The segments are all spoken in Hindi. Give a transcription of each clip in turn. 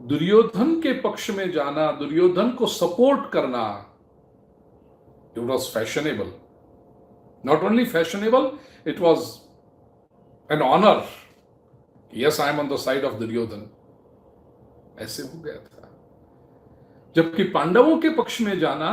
दुर्योधन के पक्ष में जाना, दुर्योधन को सपोर्ट करना, it was fashionable. Not only fashionable, it was an honour. Yes, I am on the side of Duryodhan. ऐसे हो गया था. जबकि पांडवों के पक्ष में जाना,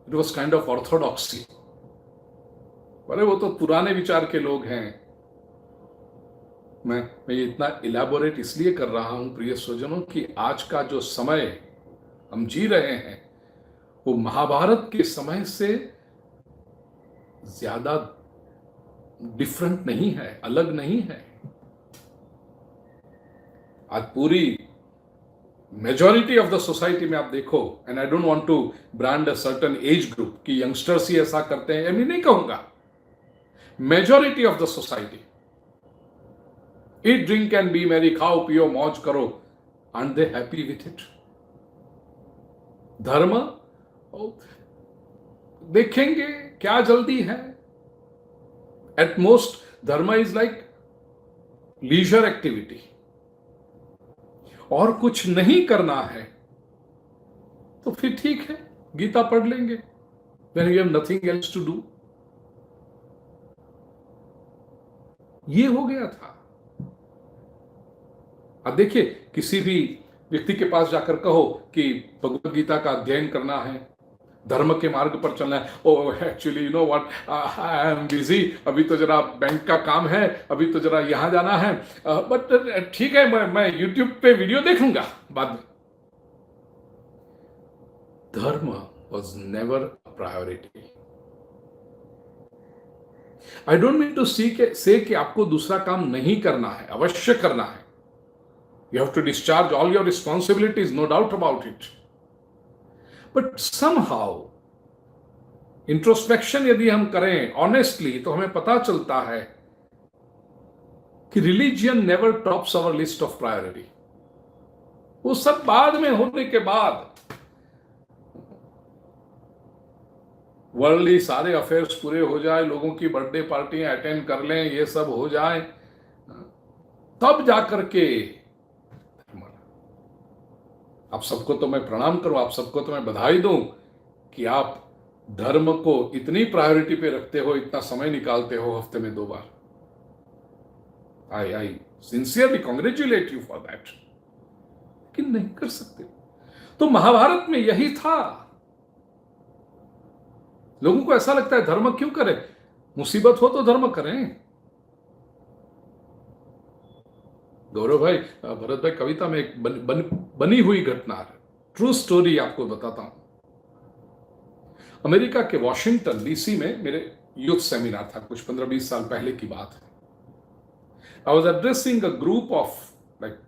it was kind of orthodoxy. अरे वो तो पुराने विचार के लोग हैं. मैं ये इतना इलैबोरेट इसलिए कर रहा हूं प्रिय स्वजनों कि आज का जो समय हम जी रहे हैं वो महाभारत के समय से ज्यादा डिफरेंट नहीं है, अलग नहीं है. आज पूरी मेजॉरिटी ऑफ द सोसाइटी में आप देखो, and I don't want to brand a certain age group कि यंगस्टर्स ही ऐसा करते हैं, मैं नहीं कहूंगा. Majority of the society, eat drink and be merry, खाओ पियो मौज करो, aren't they happy with it? धर्म देखेंगे, क्या जल्दी है. एट मोस्ट धर्म इज लाइक लीजर एक्टिविटी. और कुछ नहीं करना है तो फिर ठीक है, गीता पढ़ लेंगे. when you have nothing else to do. ये हो गया था. अब देखिए, किसी भी व्यक्ति के पास जाकर कहो कि भगवत गीता का अध्ययन करना है, धर्म के मार्ग पर चलना है. Oh actually you know what, I am busy, अभी तो जरा बैंक का काम है, अभी तो जरा यहां जाना है, बट ठीक है, मैं यूट्यूब पे वीडियो देखूंगा बाद में. Dharma was never a priority. I don't mean to say कि आपको दूसरा काम नहीं करना है, अवश्य करना है. You have to discharge all your responsibilities, no doubt about it. But somehow, introspection यदि हम करें ऑनेस्टली तो हमें पता चलता है कि religion never tops our list of priority. वो सब बाद में होने के बाद, वर्ल्डली सारे अफेयर्स पूरे हो जाए, लोगों की बर्थडे पार्टियां अटेंड कर लें, ये सब हो जाए, तब जाकर के आप सबको तो मैं प्रणाम करूं, आप सबको तो मैं बधाई दूं कि आप धर्म को इतनी प्रायोरिटी पे रखते हो, इतना समय निकालते हो हफ्ते में 2 बार. I sincerely congratulate you for that. लेकिन नहीं कर सकते. तो महाभारत में यही था. लोगों को ऐसा लगता है धर्म क्यों करें, मुसीबत हो तो धर्म करें. गौरव भाई, भरत भाई, कविता में एक बनी हुई घटना है, ट्रू स्टोरी आपको बताता हूं. अमेरिका के वॉशिंगटन डीसी में मेरे यूथ सेमिनार था, कुछ 15-20 साल पहले की बात है. I was addressing a group of like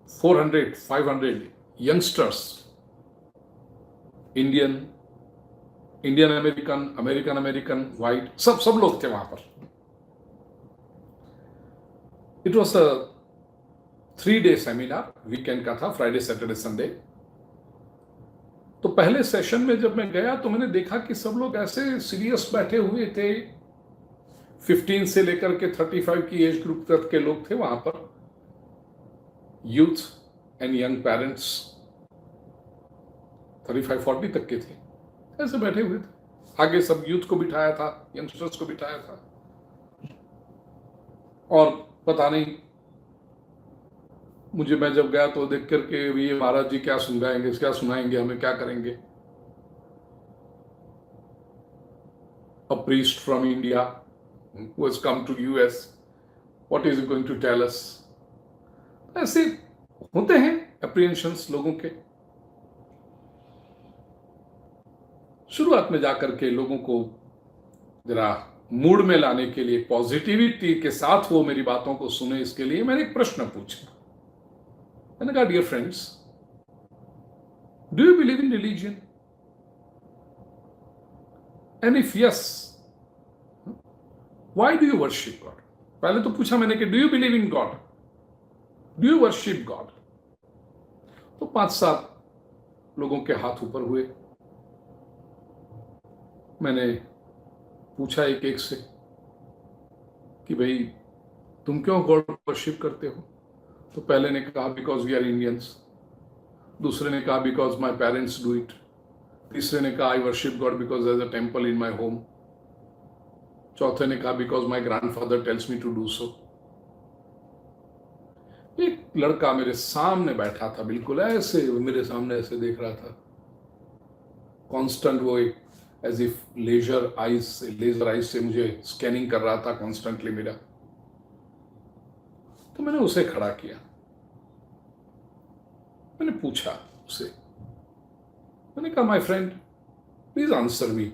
400-500 youngsters, Indian American, American white, सब लोग थे वहां पर. It was a 3-day seminar, weekend का था, फ्राइडे सैटरडे संडे. तो पहले सेशन में जब मैं गया तो मैंने देखा कि सब लोग ऐसे सीरियस बैठे हुए थे. 15 से लेकर के 35 की एज ग्रुप तक के लोग थे वहां पर, यूथ एंड यंग पेरेंट्स 35-40 तक के थे, ऐसे बैठे हुए थे. आगे सब यूथ को बिठाया था, यंगस्टर्स को बिठाया था. और पता नहीं, मुझे, मैं जब गया तो देख करके ये महाराज जी क्या सुनाएंगे, क्या सुनाएंगे हमें, क्या करेंगे. A priest from India who has come to US, what is going to tell us. ऐसे होते हैं अप्रीहेंशंस लोगों के. शुरुआत में जाकर के लोगों को जरा मूड में लाने के लिए, पॉजिटिविटी के साथ वो मेरी बातों को सुने, इसके लिए मैंने एक प्रश्न पूछा. मैंने कहा, dear friends, do you believe in religion? And if yes, why do you worship God? पहले तो पूछा मैंने कि do you believe in God, do you worship God? तो 5-7 लोगों के हाथ ऊपर हुए. मैंने पूछा एक से कि भाई तुम क्यों गॉड वर्शिप करते हो? तो पहले ने कहा, बिकॉज वी आर इंडियंस. दूसरे ने कहा because my parents do it, तीसरे ने कहा I worship God because there is a temple in my home, चौथे ने कहा because my grandfather tells me to do so. एक लड़का मेरे सामने बैठा था, बिल्कुल ऐसे मेरे सामने ऐसे देख रहा था, कांस्टेंट वो एक एज इफ लेजर आइज से मुझे स्कैनिंग कर रहा था कॉन्स्टेंटली मेरा। तो मैंने उसे खड़ा किया, मैंने पूछा उसे, मैंने कहा my friend please answer me,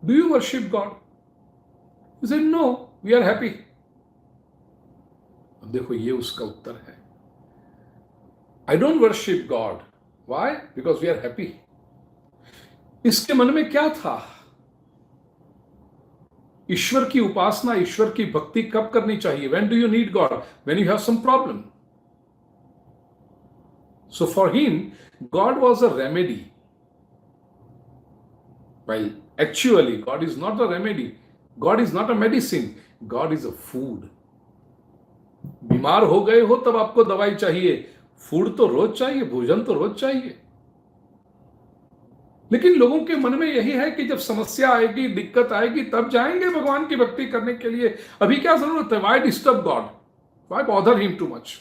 do you worship God? He said no, we are happy. अब देखो ये उसका उत्तर है, I don't worship God, why? Because we are happy. इसके मन में क्या था? ईश्वर की उपासना, ईश्वर की भक्ति कब करनी चाहिए? When do you need God? When you have some problem. So for him God was a remedy, while actually God is not a remedy, God is not a medicine, God is a food। बीमार हो गए हो तब आपको दवाई चाहिए, फूड तो रोज चाहिए, भोजन तो रोज चाहिए। लेकिन लोगों के मन में यही है कि जब समस्या आएगी, दिक्कत आएगी, तब जाएंगे भगवान की भक्ति करने के लिए। अभी क्या जरूरत है? Why disturb God, why bother him too much.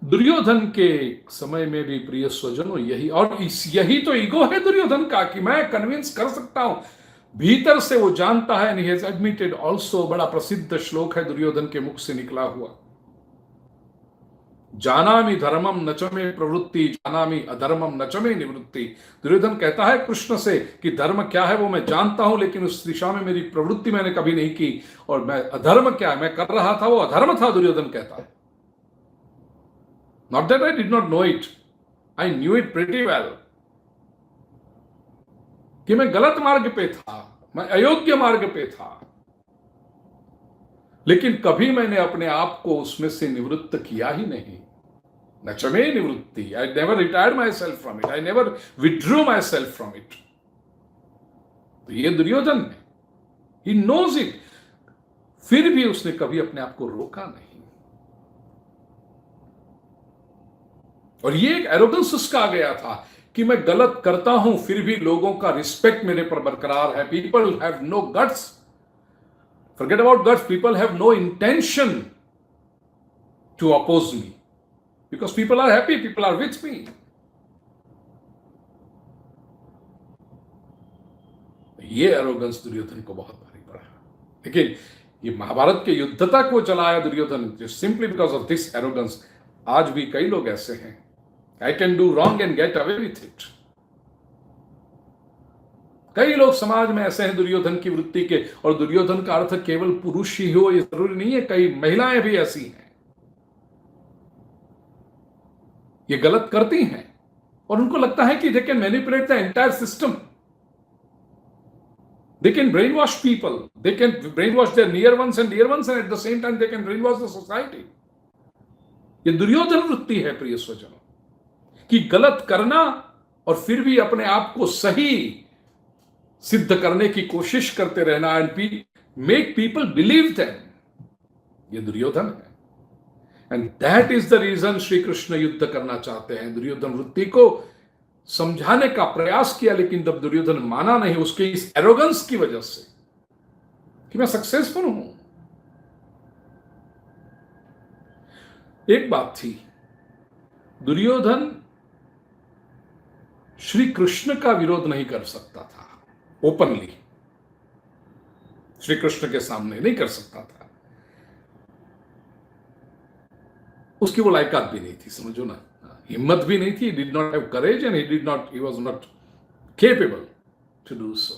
Duryodhan के समय में भी प्रिय स्वजनों यही तो ईगो है दुर्योधन का, कि मैं कन्विंस कर सकता हूं। भीतर से वो जानता है, and he has admitted also. बड़ा प्रसिद्ध श्लोक है दुर्योधन के मुख से निकला हुआ, जानामि धर्मम न च मे प्रवृत्ति, जानामि अधर्मम न च मे निवृत्ति। दुर्योधन कहता है कृष्ण से कि धर्म क्या है वो मैं जानता हूं, लेकिन उस दिशा में मेरी प्रवृत्ति मैंने कभी नहीं की, और मैं अधर्म क्या है मैं कर रहा था वो अधर्म था। दुर्योधन कहता है, not that I did not know it, I knew it pretty well, कि मैं गलत मार्ग पे था, मैं अयोग्य मार्ग पे था, लेकिन कभी मैंने अपने आप को उसमें से निवृत्त किया ही नहीं। न च मे निवृत्ति, I never retired my self from it, I never withdrew my self from it. तो ये दुर्योधन है, ही नोज इट, फिर भी उसने कभी अपने आप को रोका नहीं। और ये एक एरोगेंस उसका आ गया था कि मैं गलत करता हूं फिर भी लोगों का रिस्पेक्ट मेरे पर बरकरार है। People have no guts, forget about guts, people have no intention to oppose me, because people are happy, people are with me. ये एरोगेंस दुर्योधन को बहुत भारी पड़ा, लेकिन ये महाभारत के युद्ध तक वो चलाया Duryodhan, simply because of this arrogance. आज भी कई लोग ऐसे हैं, I can do wrong and get away with it। कई लोग समाज में ऐसे हैं दुर्योधन की वृत्ति के, और दुर्योधन का अर्थ केवल पुरुष ही हो ये जरूरी नहीं है, कई महिलाएं भी ऐसी हैं, ये गलत करती हैं और उनको लगता है कि they can manipulate the entire system, they can brainwash people, they can brainwash their near ones and dear ones, and at the same time they can brainwash the society. ये दुर्योधन वृत्ति है प्रिय स्वजनों, कि गलत करना और फिर भी अपने आप को सही सिद्ध करने की कोशिश करते रहना, and make people believe that. ये दुर्योधन है, and that is the reason Shri Krishna युद्ध करना चाहते हैं। दुर्योधन वृत्ति को समझाने का प्रयास किया, लेकिन जब दुर्योधन माना नहीं, उसके इस एरोगेंस की वजह से कि मैं सक्सेसफुल हूं। एक बात थी, दुर्योधन श्री कृष्ण का विरोध नहीं कर सकता था ओपनली, श्री कृष्ण के सामने नहीं कर सकता था, उसकी वो लायकात भी नहीं थी, समझो ना, हिम्मत भी नहीं थी, did not have courage and he was not capable to do so.